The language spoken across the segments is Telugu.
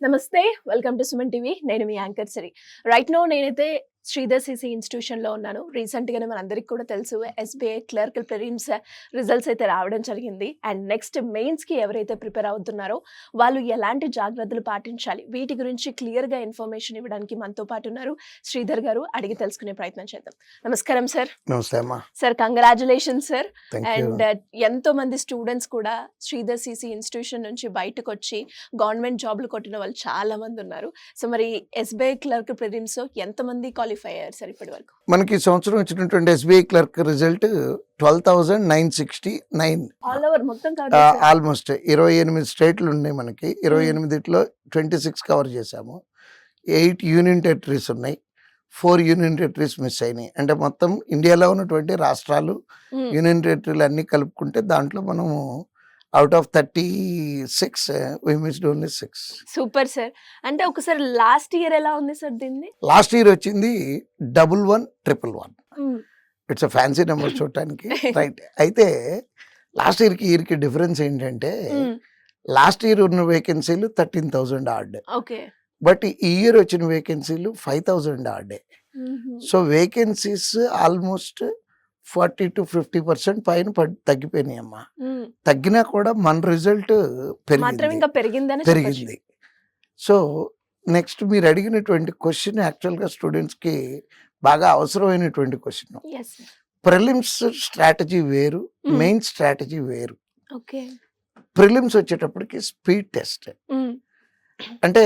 నమస్తే. Welcome to Suman TV. నేను మీ యాంకర్ సిరి. రైట్ నౌ నేనైతే శ్రీధర్ సిసి ఇన్‌స్టిట్యూషన్‌లో ఉన్నాను. రీసెంట్‌గానే మనందరికి కూడా తెలుసు ఎస్‌బీఐ క్లర్క్ ప్రిలిమ్స్ రిజల్ట్స్ అయితే రావడం జరిగింది. అండ్ నెక్స్ట్ మెయిన్స్‌కి ఎవరైతే ప్రిపేర్ అవుతున్నారో వాళ్ళు ఎలాంటి జాగ్రత్తలు పాటించాలి, వీటి గురించి క్లియర్‌గా ఇన్ఫర్మేషన్ ఇవ్వడానికి మనతో పాటు ఉన్నారు శ్రీధర్ గారు. అడిగి తెలుసుకునే ప్రయత్నం చేద్దాం. నమస్కారం సార్. నమస్తే అమ్మా. Sir congratulations sir. Thank you. And ఎంతో మంది స్టూడెంట్స్ కూడా శ్రీధర్ సిసి ఇన్‌స్టిట్యూషన్ నుంచి బయటకు వచ్చి గవర్నమెంట్ జాబ్‌లు కొట్టిన వాళ్ళు చాలా మంది ఉన్నారు. సో మరి ఎస్‌బీఐ క్లర్క్ ప్రిలిమ్స్ ఎంతమంది క్వాలిఫై అయ్యారు సార్ ఇప్పటి వరకు? మనకి ఈ సంవత్సరం వచ్చినటువంటి SBI clerk result 12,969. All over మొత్తం కవర్ చేశారు. ఆల్మోస్ట్ 28 స్టేట్లు ఉన్నాయి మనకి. 28లో 26 కవర్ చేశాము. 8 యూనియన్ టెరిటరీస్ ఉన్నాయి. 4 యూనియన్ టెరిటరీస్ మిస్ అయినాయి. అంటే మొత్తం ఇండియాలో ఉన్నటువంటి రాష్ట్రాలు యూనియన్ టెరిటరీలు అన్ని కలుపుకుంటే దాంట్లో మనము out of 36 we missed only 6. Super sir. అంటే ఒకసారి లాస్ట్ ఇయర్ ఎలా ఉంది సార్ దీన్ని? లాస్ట్ ఇయర్ వచ్చింది 1111. ఇట్స్ అ ఫ్యాన్సీ నెంబర్ చూడటానికి. రైట్. అయితే లాస్ట్ ఇయర్కి డిఫరెన్స్ ఏంటంటే లాస్ట్ ఇయర్ ఉన్న వేకెన్సీలు 13,000 ఆర్డ్. ఓకే. బట్ ఈ ఇయర్ వచ్చిన వేకెన్సీలు 5,000 ఆర్డే. సో వేకెన్సీస్ ఆల్మోస్ట్ 40 to 50% పైన తగ్గిపోయినాయి అమ్మా. తగ్గినా కూడా మన రిజల్ట్ మాత్రం ఇంకా పెరిగిందని పెరిగింది. సో నెక్స్ట్ మీరు అడిగినటువంటి క్వశ్చన్ యాక్చువల్గా స్టూడెంట్స్కి బాగా అవసరమైనటువంటి క్వశ్చన్. ప్రిలిమ్స్ స్ట్రాటజీ వేరు, మెయిన్ స్ట్రాటజీ వేరు. ఓకే. ప్రిలిమ్స్ వచ్చేటప్పటికి స్పీడ్ టెస్ట్. అంటే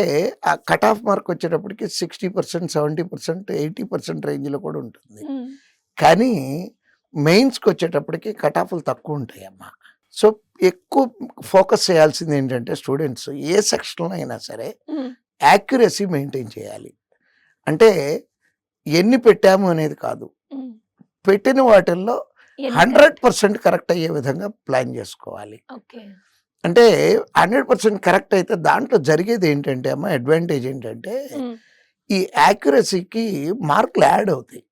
ఆ కట్ ఆఫ్ మార్క్ వచ్చేటప్పటికి 60%, 70%, 80% రేంజ్లో కూడా ఉంటుంది. కానీ మెయిన్స్కి వచ్చేటప్పటికి కట్ ఆఫ్లు తక్కువ ఉంటాయి అమ్మా. సో ఎక్కువ ఫోకస్ చేయాల్సింది ఏంటంటే స్టూడెంట్స్ ఏ సెక్షన్లో అయినా సరే యాక్యురసీ మెయింటైన్ చేయాలి. అంటే ఎన్ని పెట్టాము అనేది కాదు, పెట్టిన వాటిల్లో 100% కరెక్ట్ అయ్యే విధంగా ప్లాన్ చేసుకోవాలి. అంటే 100% కరెక్ట్ అయితే దాంట్లో జరిగేది ఏంటంటే అమ్మా, అడ్వాంటేజ్ ఏంటంటే ఈ యాక్యురసీకి మార్కులు యాడ్ అవుతాయి.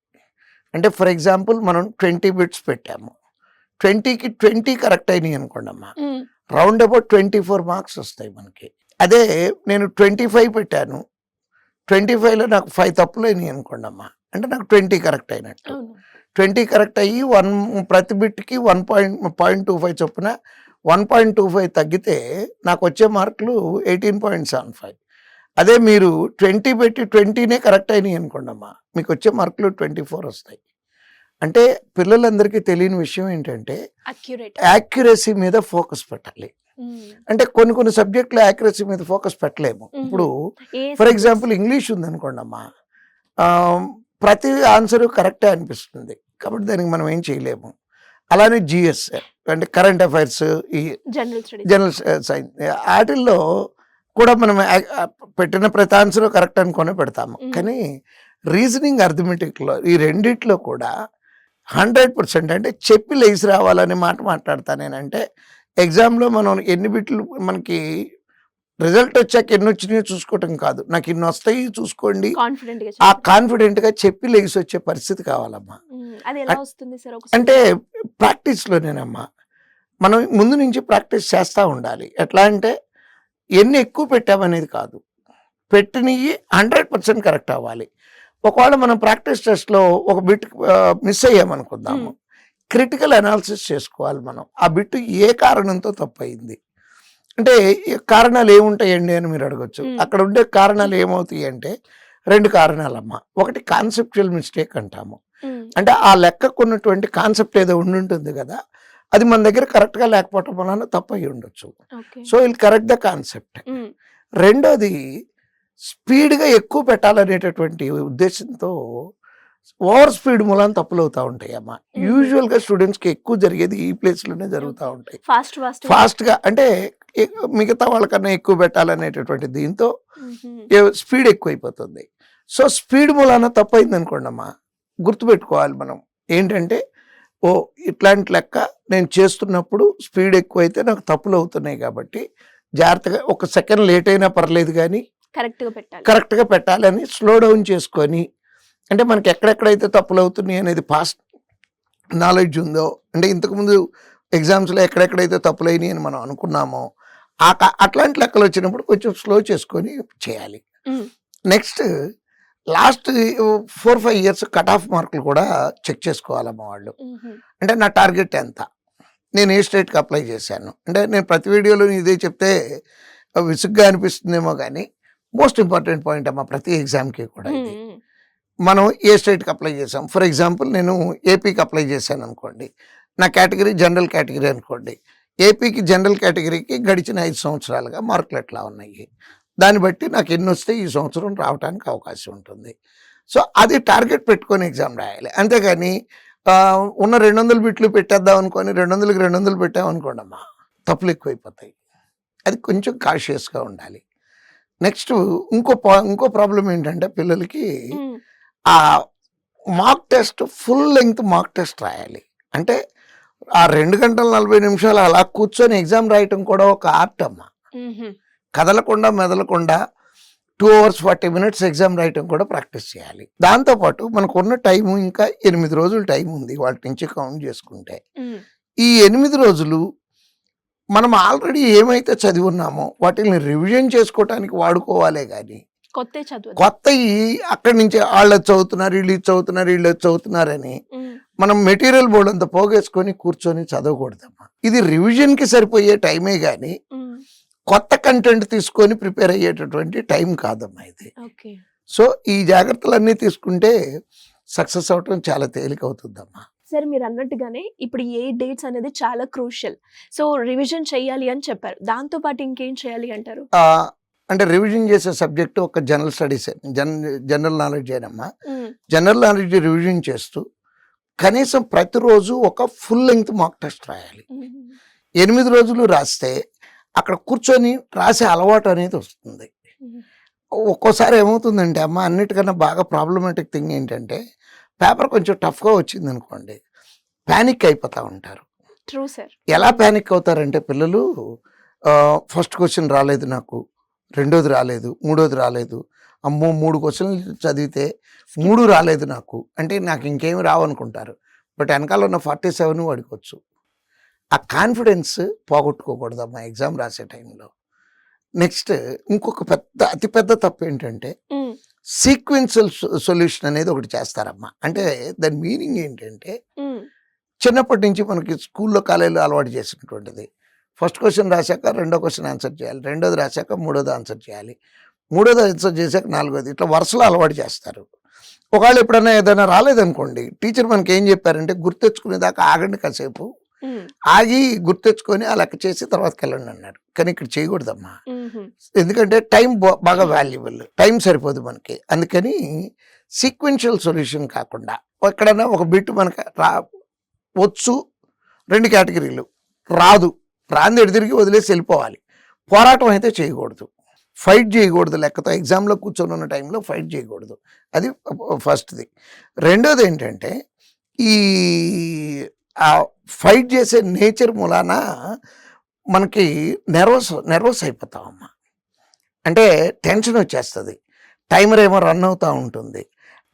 అంటే ఫర్ ఎగ్జాంపుల్ మనం 20 బిట్స్ పెట్టాము, 20కి 20 కరెక్ట్ అయినాయి అనుకోండి అమ్మా, రౌండ్ అబౌట్ 24 మార్క్స్ వస్తాయి మనకి. అదే నేను 25 పెట్టాను, 25లో నాకు 5 తప్పులు అయినాయి అనుకోండి అమ్మా, అంటే నాకు 20 కరెక్ట్ అయినట్టు. 20 కరెక్ట్ అయ్యి ప్రతి బిట్కి 1.25 చొప్పున 1.25 తగ్గితే నాకు వచ్చే మార్కులు 18.75. అదే మీరు 20 పెట్టి 20నే కరెక్ట్ అయినాయి అనుకోండి అమ్మా, మీకు వచ్చే మార్కులు 24 వస్తాయి. అంటే పిల్లలందరికీ తెలియని విషయం ఏంటంటే యాక్యురసీ మీద ఫోకస్ పెట్టాలి. అంటే కొన్ని సబ్జెక్టులు యాక్యురసీ మీద ఫోకస్ పెట్టలేము. ఇప్పుడు ఫర్ ఎగ్జాంపుల్ ఇంగ్లీష్ ఉంది అనుకోండి అమ్మా, ప్రతి ఆన్సర్ కరెక్టే అనిపిస్తుంది కాబట్టి దానికి మనం ఏం చేయలేము. అలానే జిఎస్ అంటే కరెంట్ అఫైర్స్, ఈ జనరల్ సైన్స్, వాటిల్లో కూడా మనం పెట్టిన ప్రతి ఆన్సర్ కరెక్ట్ అనుకునే పెడతాము. కానీ రీజనింగ్, అర్థమెటిక్లో ఈ రెండిట్లో కూడా 100% అంటే చెప్పి లేచి రావాలనే మాట మాట్లాడతానేనంటే ఎగ్జామ్లో మనం ఎన్ని బిట్లు మనకి రిజల్ట్ వచ్చాక ఎన్ని వచ్చినాయో చూసుకోవటం కాదు, నాకు ఇన్ని వస్తాయి చూసుకోండి, ఆ కాన్ఫిడెంట్గా చెప్పి లేచి వచ్చే పరిస్థితి కావాలమ్మా. అంటే ప్రాక్టీస్లోనేనమ్మా, మనం ముందు నుంచి ప్రాక్టీస్ చేస్తూ ఉండాలి. ఎట్లా అంటే ఎన్ని ఎక్కువ పెట్టామనేది కాదు, పెట్టినవి 100% కరెక్ట్ అవ్వాలి. ఒకవేళ మనం ప్రాక్టీస్ టెస్ట్లో ఒక బిట్ మిస్ అయ్యామనుకుందాము, క్రిటికల్ అనాలిసిస్ చేసుకోవాలి మనం. ఆ బిట్ ఏ కారణంతో తప్పు అయింది అంటే కారణాలు ఏముంటాయండి అని మీరు అడగచ్చు. అక్కడ ఉండే కారణాలు ఏమవుతాయి అంటే 2 కారణాలమ్మా. ఒకటి కాన్సెప్చువల్ మిస్టేక్ అంటాము, అంటే ఆ లెక్కకు ఉన్నటువంటి కాన్సెప్ట్ ఏదో ఉండుంటుంది కదా, అది మన దగ్గర కరెక్ట్గా లేకపోవటం వలన తప్పు అయ్యి ఉండొచ్చు. So will correct the concept. రెండోది స్పీడ్గా ఎక్కువ పెట్టాలనేటటువంటి ఉద్దేశంతో ఓవర్ స్పీడ్ మూలాన తప్పులు అవుతూ ఉంటాయి అమ్మా. యూజువల్గా స్టూడెంట్స్కి ఎక్కువ జరిగేది ఈ ప్లేస్లోనే జరుగుతూ ఉంటాయి. ఫాస్ట్గా అంటే మిగతా వాళ్ళకన్నా ఎక్కువ పెట్టాలనేటటువంటి దీంతో స్పీడ్ ఎక్కువైపోతుంది. సో స్పీడ్ మూలాన తప్పు అయింది అనుకోండి అమ్మా, గుర్తుపెట్టుకోవాలి మనం ఏంటంటే, ఇట్లాంటి లెక్క నేను చేస్తున్నప్పుడు స్పీడ్ ఎక్కువైతే నాకు తప్పులు అవుతున్నాయి కాబట్టి జాగ్రత్తగా 1 సెకండ్ లేట్ అయినా పర్లేదు కానీ కరెక్ట్గా పెట్టాలని స్లో డౌన్ చేసుకొని, అంటే మనకి ఎక్కడెక్కడైతే తప్పులు అవుతున్నాయి అనేది పాస్ట్ నాలెడ్జ్ ఉందో, అంటే ఇంతకుముందు ఎగ్జామ్స్లో ఎక్కడెక్కడైతే తప్పులు అయినాయి అని మనం అనుకున్నామో అట్లాంటి లెక్కలు వచ్చినప్పుడు కొంచెం స్లో చేసుకొని చేయాలి. Um, next last 4-5 years cut off మార్కులు కూడా చెక్ చేసుకోవాలమ్మా వాళ్ళు. ఉమ్హు, అంటే నా టార్గెట్ ఎంత, నేను ఏ స్టేట్కి అప్లై చేశాను. అంటే నేను ప్రతి వీడియోలో ఇదే చెప్తే విసుగ్గా అనిపిస్తుందేమో కానీ మోస్ట్ ఇంపార్టెంట్ పాయింట్ అమ్మా ప్రతి ఎగ్జామ్కి కూడా ఇది. ఉమ్, మనం ఏ స్టేట్కి అప్లై చేసాం. ఫర్ ఎగ్జాంపుల్ నేను ఏపీకి అప్లై చేశాను అనుకోండి, నా కేటగిరీ జనరల్ కేటగిరీ అనుకోండి. ఏపీకి జనరల్ కేటగిరీకి గడిచిన 5 సంవత్సరాలుగా మార్కులు ఎట్లా ఉన్నాయి, దాన్ని బట్టి నాకు ఎన్ని వస్తే ఈ సంవత్సరం రావడానికి అవకాశం ఉంటుంది. సో అది టార్గెట్ పెట్టుకొని ఎగ్జామ్ రాయాలి. అంతేగాని ఉన్న 200 బిట్లు పెట్టేద్దాం అనుకొని 200కి 200 పెట్టామనుకోండి అమ్మా, తప్పులు ఎక్కువైపోతాయి. అది కొంచెం కాషియస్గా ఉండాలి. నెక్స్ట్ ఇంకో ప్రాబ్లం ఏంటంటే పిల్లలకి ఉమ్, ఆ mock test full length mock test రాయాలి. అంటే ఆ 2 గంటల 40 నిమిషాలు అలా కూర్చొని ఎగ్జామ్ రాయటం కూడా ఒక ఆర్ట్ అమ్మ. ఉమ్హు, కదలకుండా మెదలకుండా 2 hours 40 minutes ఎగ్జామ్ రాయటం కూడా ప్రాక్టీస్ చేయాలి. దాంతోపాటు మనకు ఉన్న టైము ఇంకా 8 రోజులు టైం ఉంది వాటి నుంచి కౌంట్ చేసుకుంటే. ఉమ్, ఈ 8 రోజులు మనం ఆల్రెడీ ఏమైతే చదివి ఉన్నామో వాటిని రివిజన్ చేసుకోవటానికి వాడుకోవాలే కానీ కొత్త చదువు. కొత్తవి అక్కడి నుంచి వాళ్ళు చదువుతున్నారు, వీళ్ళు ఇది చదువుతున్నారు, వీళ్ళు అది చదువుతున్నారని ఉమ్, మనం మెటీరియల్ బోర్డు అంతా పోగేసుకొని కూర్చొని చదవకూడదమ్మా. ఇది రివిజన్కి సరిపోయే టైమే కానీ ఉమ్, కొత్త కంటెంట్ తీసుకొని ప్రిపేర్ అయ్యేటటువంటి టైం కాదమ్మా ఇది. ఓకే. సో ఈ జాగ్రత్తలన్నీ తీసుకుంటే సక్సెస్ అవటం చాలా తేలిక అవుతుందమ్మా. సరే, మీరు అన్నట్టుగానే ఇప్పుడు ఏ డేట్స్ అనేది చాలా క్రూషియల్. సో రివిజన్ చేయాలి అని చెప్పారు, దాంతో పాటు ఇంకేం చేయాలి అంటారు? అంటే రివిజన్ చేసే సబ్జెక్టు ఒక జనరల్ స్టడీస్, జనరల్ నాలెడ్జ్ అయినమ్మా. ఉమ్, జనరల్ నాలెడ్జ్ రివిజన్ చేస్తూ కనీసం ప్రతిరోజు ఒక ఫుల్ లెంగ్త్ మాక్ టెస్ట్ రాయాలి. ఉమ్, 8 రోజులు రాస్తే అక్కడ కూర్చొని రాసే అలవాటు అనేది వస్తుంది. ఉమ్, ఒక్కోసారి ఏమవుతుందంటే అమ్మ, అన్నిటికన్నా బాగా ప్రాబ్లమాటిక్ థింగ్ ఏంటంటే పేపర్ కొంచెం టఫ్గా వచ్చింది అనుకోండి, ప్యానిక్ అయిపోతూ ఉంటారు. True sir. ఎలా ప్యానిక్ అవుతారంటే పిల్లలు, ఫస్ట్ క్వశ్చన్ రాలేదు నాకు, రెండోది రాలేదు, మూడోది రాలేదు, అమ్మో 3 క్వశ్చన్లు చదివితే 3 రాలేదు నాకు అంటే నాకు ఇంకేమి రావనుకుంటారు. బట్ వెనకాల ఉన్న 47 వాడుకోవచ్చు. ఆ కాన్ఫిడెన్స్ పోగొట్టుకోకూడదమ్మా ఎగ్జామ్ రాసే టైంలో. నెక్స్ట్ ఇంకొక అతిపెద్ద తప్పు ఏంటంటే ఉమ్, సీక్వెన్షియల్ సొల్యూషన్ అనేది ఒకటి చేస్తారమ్మా. అంటే దాని మీనింగ్ ఏంటంటే ఉమ్, చిన్నప్పటి నుంచి మనకి స్కూల్లో కాలేజీలో అలవాటు చేసినటువంటిది. ఫస్ట్ క్వశ్చన్ రాశాక 2వ క్వశ్చన్ ఆన్సర్ చేయాలి, 2వది రాశాక 3వది ఆన్సర్ చేయాలి, 3వది ఆన్సర్ చేశాక 4వది, ఇట్లా వరుసలో అలవాటు చేస్తారు. ఒకవేళ ఎప్పుడైనా ఏదైనా రాలేదనుకోండి, టీచర్ మనకి ఏం చెప్పారంటే గుర్తెచ్చుకునేదాకా ఆగండి కాసేపు, ఉమ్, ఆగి గుర్తెచ్చుకొని ఆ లెక్క చేసి తర్వాతకి వెళ్ళండి అన్నారు. కానీ ఇక్కడ చేయకూడదమ్మా. ఉమ్హు, ఎందుకంటే టైం బాగా వాల్యుబుల్, టైం సరిపోదు మనకి. అందుకని సీక్వెన్షియల్ సొల్యూషన్ కాకుండా ఎక్కడైనా ఒక బిట్ మనకి వచ్చు, 2 కేటగిరీలు రాదు, రాంది ఎడితిరిగి వదిలేసి వెళ్ళిపోవాలి. పోరాటం అయితే చేయకూడదు, ఫైట్ చేయకూడదు. లెక్కతో ఎగ్జామ్లో కూర్చొని ఉన్న టైంలో ఫైట్ చేయకూడదు. అది ఫస్ట్ది. రెండోది ఏంటంటే ఈ ఫైట్ చేసే నేచర్ మూలాన మనకి నెర్వస్ అయిపోతామమ్మా. అంటే టెన్షన్ వచ్చేస్తుంది, టైమర్ ఏమో రన్ అవుతూ ఉంటుంది.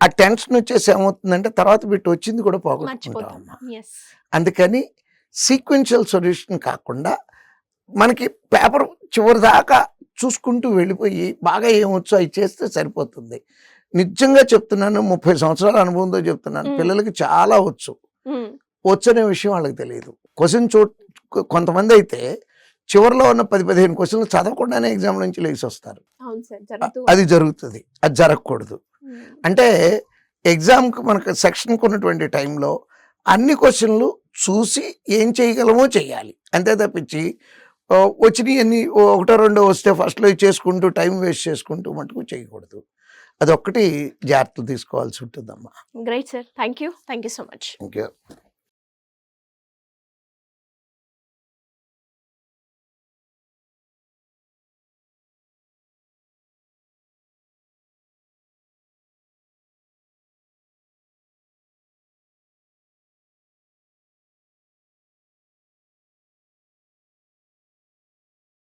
ఆ టెన్షన్ వచ్చేసి ఏమవుతుందంటే తర్వాత బిట్ వచ్చింది కూడా పోగొట్టుకుంటామమ్మా. yes. అందుకని సీక్వెన్షియల్ సొల్యూషన్ కాకుండా మనకి పేపర్ చివరి దాకా చూసుకుంటూ వెళ్ళిపోయి బాగా ఏమొచ్చో అవి చేస్తే సరిపోతుంది. నిజంగా చెప్తున్నాను, 30 సంవత్సరాల అనుభవంతో చెప్తున్నాను, పిల్లలకి చాలా వచ్చు. ఉమ్, వచ్చు అనే విషయం వాళ్ళకి తెలియదు. క్వశ్చన్ కొంతమంది అయితే చివరిలో ఉన్న 10-15 క్వశ్చన్లు చదవకుండానే ఎగ్జామ్ నుంచి లేచి వస్తారు. అవును సార్, జరుగుతూ అది జరుగుతుంది, అది జరగకూడదు. ఉమ్, అంటే ఎగ్జామ్కి మనకు సెక్షన్కి ఉన్నటువంటి టైంలో అన్ని క్వశ్చన్లు చూసి ఏం చేయగలమో చేయాలి. అంతే తప్పించి వచ్చినవి అన్ని 1-2 వస్తే ఫస్ట్లో చేసుకుంటూ టైం వేస్ట్ చేసుకుంటూ మటుకు చేయకూడదు. అదొక్కటి జాగ్రత్తలు తీసుకోవాల్సి ఉంటుందమ్మా. Great sir, thank you so much. Thank you.